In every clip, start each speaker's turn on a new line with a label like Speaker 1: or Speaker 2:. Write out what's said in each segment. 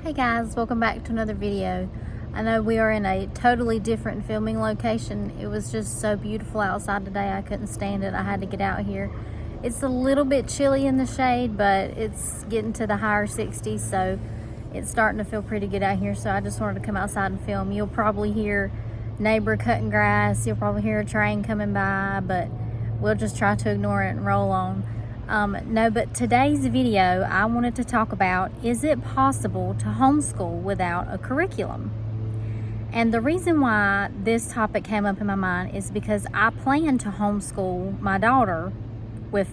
Speaker 1: Hey guys, welcome back to another video. I know we are in a totally different filming location. It was just so beautiful outside today. I couldn't stand it. I had to get out here. It's a little bit chilly in the shade, but it's getting to the higher 60s, so it's starting to feel pretty good out here. So I just wanted to come outside and film. You'll probably hear neighbor cutting grass. You'll probably hear a train coming by, but we'll just try to ignore it and roll on. But today's video, I wanted to talk about, is it possible to homeschool without a curriculum? And the reason why this topic came up in my mind is because I plan to homeschool my daughter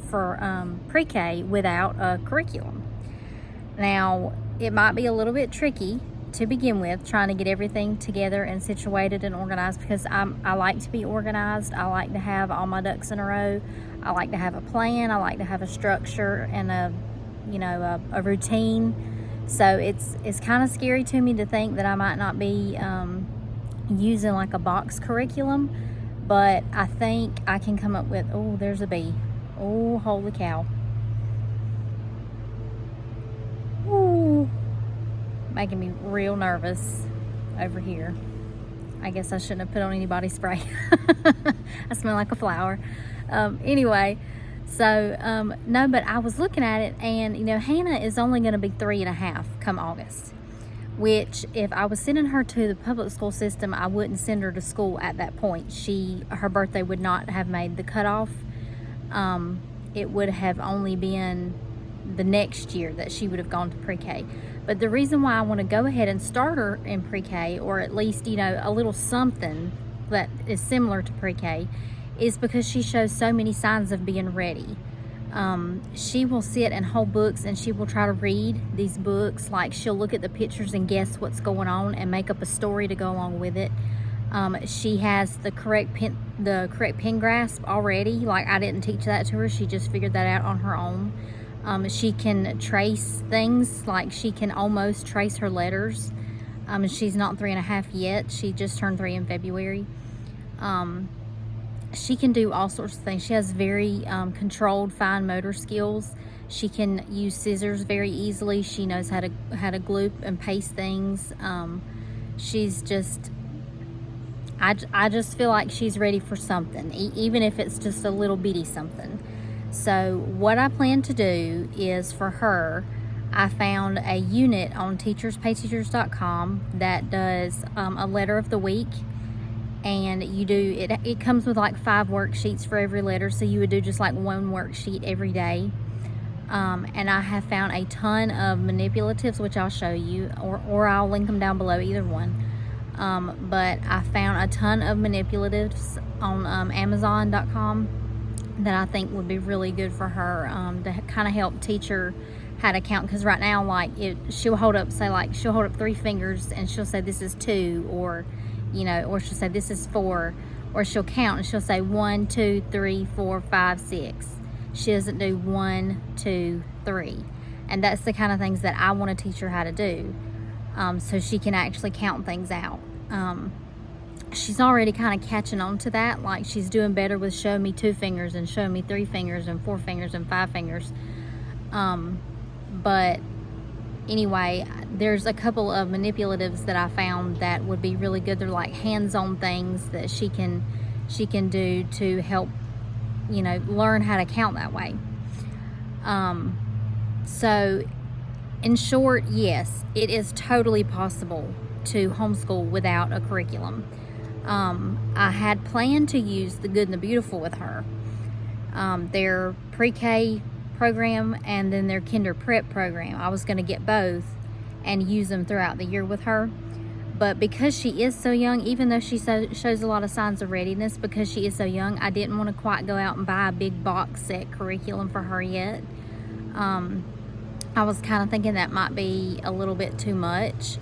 Speaker 1: for pre-K without a curriculum. Now, it might be a little bit tricky to begin with, trying to get everything together and situated and organized, because I like to be organized. I like to have all my ducks in a row. I like to have a plan. I like to have a structure and a routine. So it's kind of scary to me to think that I might not be using like a box curriculum, but I think I can come up with, oh, there's a bee. Oh, holy cow. Ooh, making me real nervous over here. I guess I shouldn't have put on any body spray. I smell like a flower. Anyway, so no, but I was looking at it, and Hannah is only going to be 3.5 come August, which if I was sending her to the public school system, I wouldn't send her to school at that point. Her birthday would not have made the cutoff. It would have only been the next year that she would have gone to pre-K. But the reason why I want to go ahead and start her in pre-K, or at least a little something that is similar to pre-K, is because she shows so many signs of being ready. She will sit and hold books, and she will try to read these books. Like, she'll look at the pictures and guess what's going on and make up a story to go along with it. She has the correct pen grasp already. Like, I didn't teach that to her. She just figured that out on her own. She can trace things, like she can almost trace her letters. She's not 3.5 yet. She just turned 3 in February. She can do all sorts of things. She has very controlled fine motor skills. She can use scissors very easily. She knows how to glue and paste things. She's just, I just feel like she's ready for something, even if it's just a little bitty something. So what I plan to do is, for her, I found a unit on teacherspayteachers.com that does a letter of the week. And it comes with like 5 worksheets for every letter, so you would do just like 1 worksheet every day. And I have found a ton of manipulatives, which I'll show you, or I'll link them down below, either one. But I found a ton of manipulatives on Amazon.com that I think would be really good for her, to kind of help teach her how to count. Because right now, like, she'll hold up 3 fingers and she'll say this is 2, or she'll say this is 4, or she'll count and she'll say 1, 2, 3, 4, 5, 6. She doesn't do 1, 2, 3. And that's the kind of things that I want to teach her how to do, so she can actually count things out. She's already kind of catching on to that. Like, she's doing better with showing me 2 fingers and showing me 3 fingers and 4 fingers and 5 fingers. But anyway, there's a couple of manipulatives that I found that would be really good. They're like hands-on things that she can do to help learn how to count that way. So in short, yes, it is totally possible to homeschool without a curriculum. I had planned to use the Good and the Beautiful with her, their pre-K program and then their kinder prep program. I was going to get both and use them throughout the year with her. But because she is so young, even though she shows a lot of signs of readiness, because she is so young, I didn't want to quite go out and buy a big box set curriculum for her yet. I was kind of thinking that might be a little bit too much.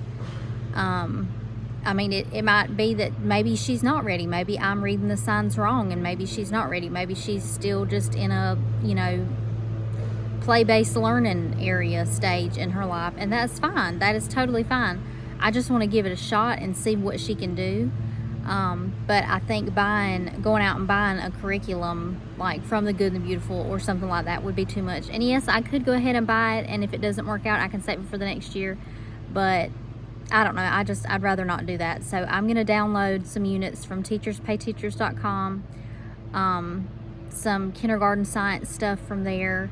Speaker 1: I mean, it might be that maybe she's not ready. Maybe I'm reading the signs wrong, and maybe she's not ready. Maybe she's still just in a, play-based learning area stage in her life, and that's fine. That is totally fine. I just want to give it a shot and see what she can do. But I think going out and buying a curriculum like from the Good and the Beautiful or something like that would be too much. And yes, I could go ahead and buy it, and if it doesn't work out, I can save it for the next year. but I don't know, I'd rather not do that. So I'm going to download some units from teacherspayteachers.com, some kindergarten science stuff from there,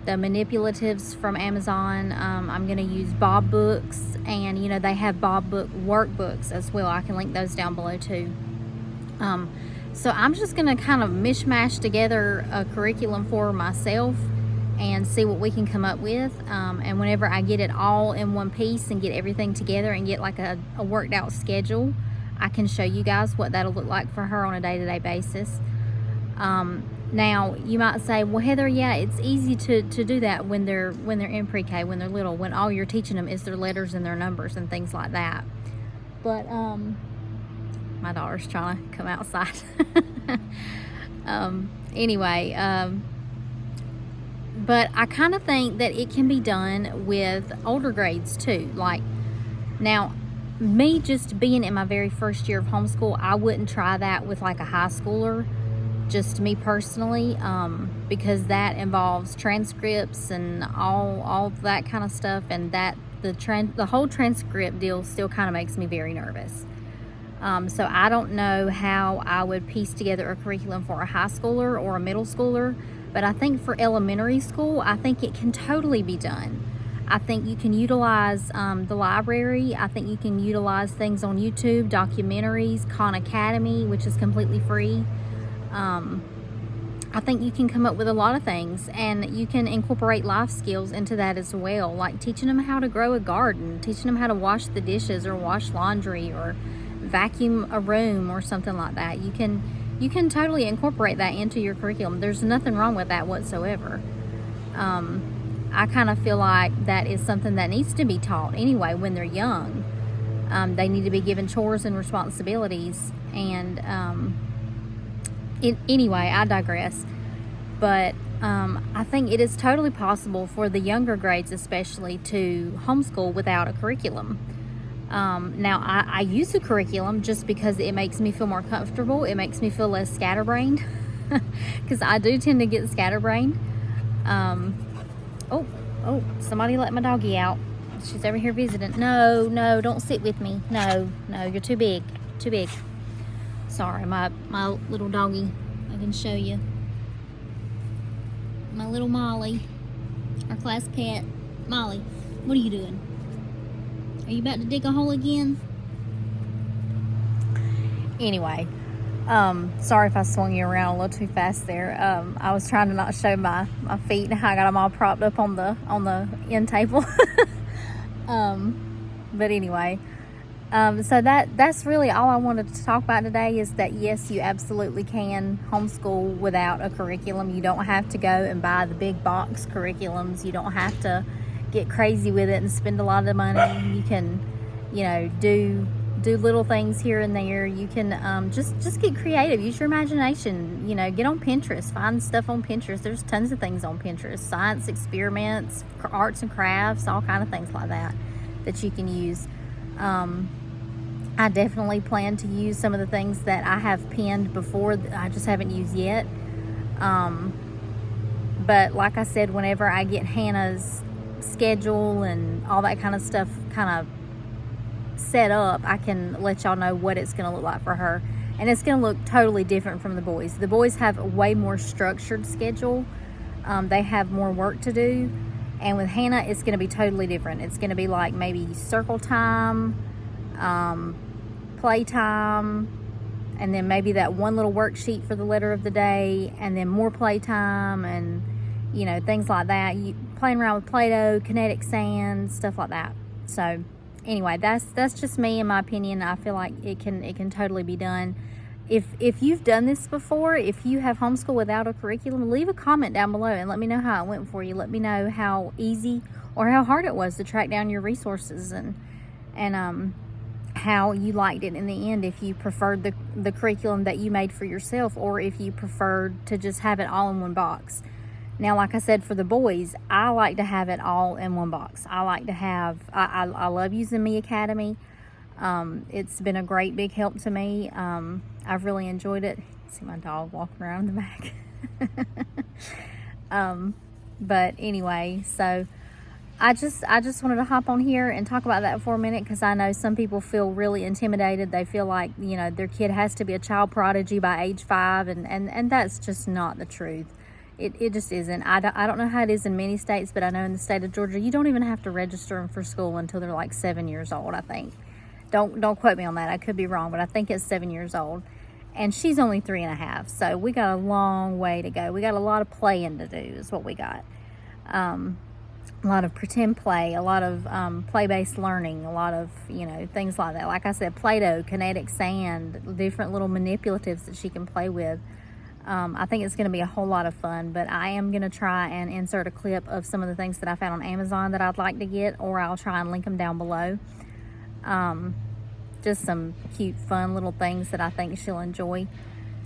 Speaker 1: the manipulatives from Amazon. I'm going to use Bob Books, and you know, they have Bob Book workbooks as well. I can link those down below too. So I'm just going to kind of mishmash together a curriculum for myself and see what we can come up with. And whenever I get it all in one piece and get everything together and get like a worked out schedule, I can show you guys what that'll look like for her on a day-to-day basis. Now you might say, well, Heather, yeah, it's easy to do that when they're in pre-K, when they're little, when all you're teaching them is their letters and their numbers and things like that. But my daughter's trying to come outside. Anyway, but I kind of think that it can be done with older grades too. Like, now, me just being in my very first year of homeschool, I wouldn't try that with like a high schooler, just me personally, because that involves transcripts and all that kind of stuff, and that the whole transcript deal still kind of makes me very nervous. So I don't know how I would piece together a curriculum for a high schooler or a middle schooler, but I think for elementary school, I think it can totally be done. I think you can utilize the library. I think you can utilize things on YouTube, documentaries, Khan Academy, which is completely free. I think you can come up with a lot of things, and you can incorporate life skills into that as well, like teaching them how to grow a garden, teaching them how to wash the dishes or wash laundry or vacuum a room or something like that. You can totally incorporate that into your curriculum. There's nothing wrong with that whatsoever. I kind of feel like that is something that needs to be taught anyway when they're young. They need to be given chores and responsibilities, and anyway, I digress. But I think it is totally possible for the younger grades especially to homeschool without a curriculum. Now, I use a curriculum just because it makes me feel more comfortable. It makes me feel less scatterbrained, because I do tend to get scatterbrained. Oh, somebody let my doggie out. She's over here visiting. No, don't sit with me. No, you're too big. Sorry, my little doggie. I can show you. My little Molly, our class pet. Molly, what are you doing? Are you about to dig a hole again? Anyway, sorry if I swung you around a little too fast there. I was trying to not show my feet and how I got them all propped up on the end table. But anyway, so that's really all I wanted to talk about today, is that yes, you absolutely can homeschool without a curriculum. You don't have to go and buy the big box curriculums. You don't have to get crazy with it and spend a lot of money. You can, do little things here and there. You can just get creative. Use your imagination. Get on Pinterest. Find stuff on Pinterest. There's tons of things on Pinterest. Science experiments, arts and crafts, all kind of things like that you can use. I definitely plan to use some of the things that I have pinned before that I just haven't used yet. But like I said, whenever I get Hannah's schedule and all that kind of stuff kind of set up, I can let y'all know what it's going to look like for her. And it's going to look totally different from the boys. The boys have a way more structured schedule. They have more work to do. And with Hannah, it's going to be totally different. It's going to be like maybe circle time, play time, and then maybe that one little worksheet for the letter of the day, and then more play time, and things like that. You playing around with Play-Doh, kinetic sand, stuff like that. So anyway, that's just me, in my opinion. I feel like it can totally be done. If you've done this before, if you have homeschool without a curriculum, leave a comment down below and let me know how it went for you. Let me know how easy or how hard it was to track down your resources, and how you liked it in the end. If you preferred the curriculum that you made for yourself, or if you preferred to just have it all in one box. Now, like I said, for the boys, I like to have it all in one box. I like to have, I love using Me Academy. It's been a great big help to me. I've really enjoyed it. See my dog walking around in the back. But anyway, so I just wanted to hop on here and talk about that for a minute, because I know some people feel really intimidated. They feel like, you know, their kid has to be a child prodigy by age 5, and that's just not the truth. It just isn't. I don't know how it is in many states, but I know in the state of Georgia, you don't even have to register them for school until they're like 7 years old, I think. Don't quote me on that. I could be wrong, but I think it's 7 years old. And she's only 3.5, so we got a long way to go. We got a lot of playing to do is what we got. A lot of pretend play, a lot of play-based learning, a lot of, you know, things like that. Like I said, Play-Doh, kinetic sand, different little manipulatives that she can play with. I think it's going to be a whole lot of fun, but I am going to try and insert a clip of some of the things that I found on Amazon that I'd like to get, or I'll try and link them down below. Just some cute, fun little things that I think she'll enjoy.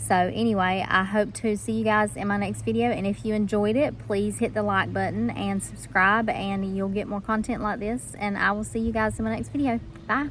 Speaker 1: So anyway, I hope to see you guys in my next video, and if you enjoyed it, please hit the like button and subscribe, and you'll get more content like this, and I will see you guys in my next video. Bye.